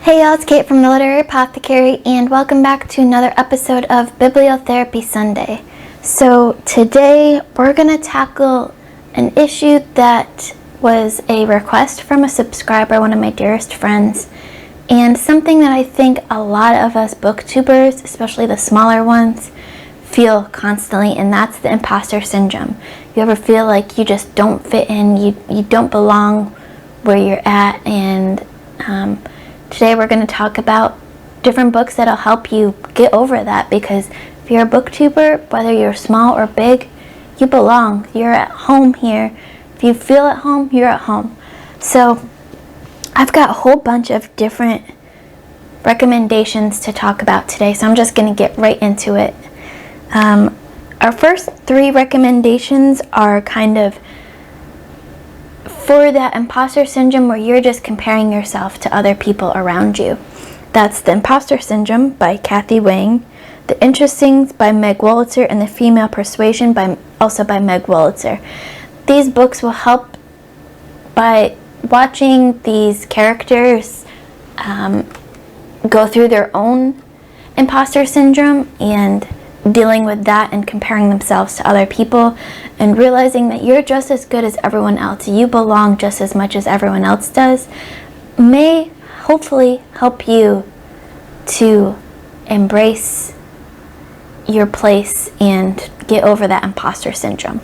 Hey y'all, it's Kate from the Literary Apothecary, and welcome back to another episode of Bibliotherapy Sunday. So today we're going to tackle an issue that was a request from a subscriber, one of my dearest friends, and something that I think a lot of us booktubers, especially the smaller ones, feel constantly, and that's the imposter syndrome. You ever feel like you just don't fit in, you don't belong where you're at, and today we're going to talk about different books that'll help you get over that, because if you're a booktuber, whether you're small or big, you belong. You're at home here. If you feel at home, you're at home. So I've got a whole bunch of different recommendations to talk about today, so I'm just going to get right into it. Our first three recommendations are kind of for that imposter syndrome where you're just comparing yourself to other people around you. That's The Imposter Syndrome by Kathy Wang, The Interestings by Meg Wolitzer, and The Female Persuasion also by Meg Wolitzer. These books will help by watching these characters go through their own imposter syndrome and dealing with that and comparing themselves to other people and realizing that you're just as good as everyone else. You belong just as much as everyone else does, may hopefully help you to embrace your place and get over that imposter syndrome.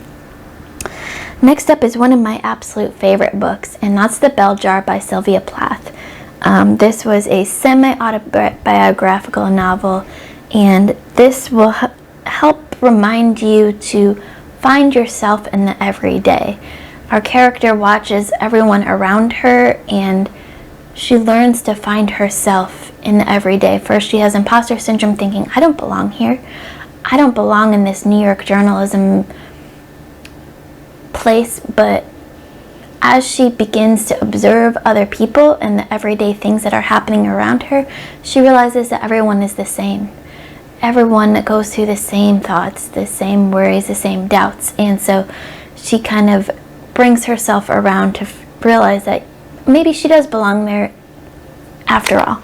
Next up is one of my absolute favorite books, and that's The Bell Jar by Sylvia Plath. This was a semi-autobiographical novel, and this will help remind you to find yourself in the everyday. Our character watches everyone around her, and she learns to find herself in the everyday. First, she has imposter syndrome, thinking, I don't belong here. I don't belong in this New York journalism place, but as she begins to observe other people and the everyday things that are happening around her, she realizes that everyone is the same. Everyone that goes through the same thoughts, the same worries, the same doubts. And so she kind of brings herself around to realize that maybe she does belong there after all.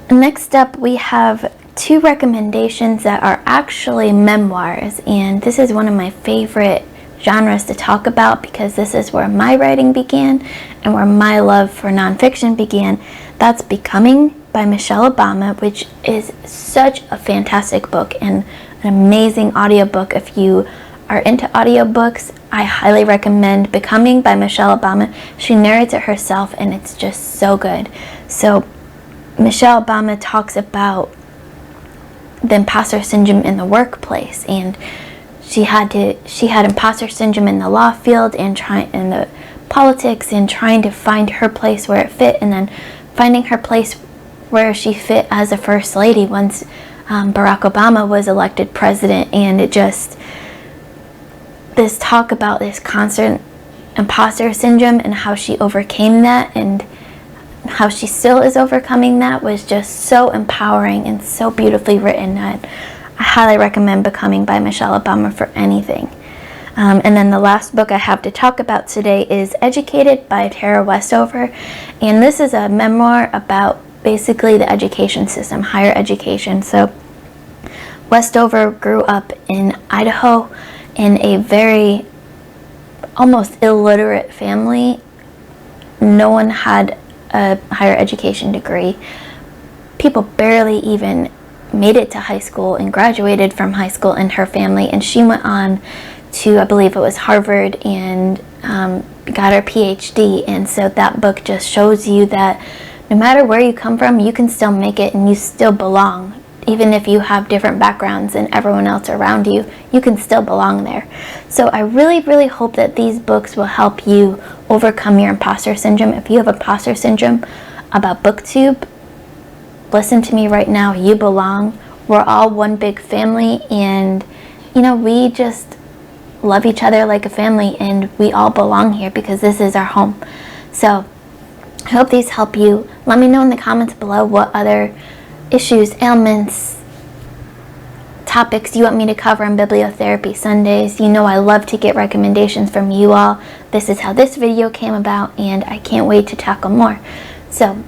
Next up, we have two recommendations that are actually memoirs, and this is one of my favorite genres to talk about because this is where my writing began and where my love for nonfiction began. That's Becoming by Michelle Obama, which is such a fantastic book and an amazing audiobook. If you are into audiobooks, I highly recommend Becoming by Michelle Obama. She narrates it herself, and it's just so good. So Michelle Obama talks about the imposter syndrome in the workplace, and she had imposter syndrome in the law field and in the politics, and trying to find her place where it fit, and then finding her place where she fit as a first lady once Barack Obama was elected president. And it just, this talk about this constant imposter syndrome and how she overcame that and how she still is overcoming that was just so empowering and so beautifully written that I highly recommend Becoming by Michelle Obama for anything. And then the last book I have to talk about today is Educated by Tara Westover, and this is a memoir about basically the education system, higher education. So Westover grew up in Idaho in a very almost illiterate family. No one had a higher education degree. People barely even made it to high school and graduated from high school in her family, and she went on to, I believe it was Harvard, and got her PhD. And so that book just shows you that no matter where you come from, you can still make it and you still belong. Even if you have different backgrounds than everyone else around you, you can still belong there. So I really, really hope that these books will help you overcome your imposter syndrome. If you have imposter syndrome about BookTube, listen to me right now. You belong. We're all one big family, and we just love each other like a family, and we all belong here because this is our home. So I hope these help you. Let me know in the comments below what other issues, ailments, topics you want me to cover on Bibliotherapy Sundays. You know I love to get recommendations from you all. This is how this video came about, and I can't wait to tackle more. So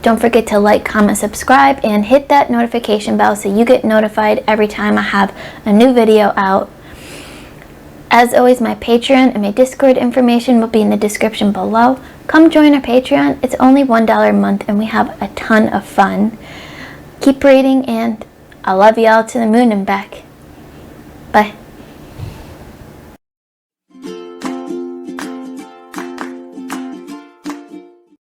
don't forget to like, comment, subscribe, and hit that notification bell so you get notified every time I have a new video out. As always, my Patreon and my Discord information will be in the description below. Come join our Patreon. It's only $1 a month, and we have a ton of fun. Keep reading, and I love you all to the moon and back. Bye.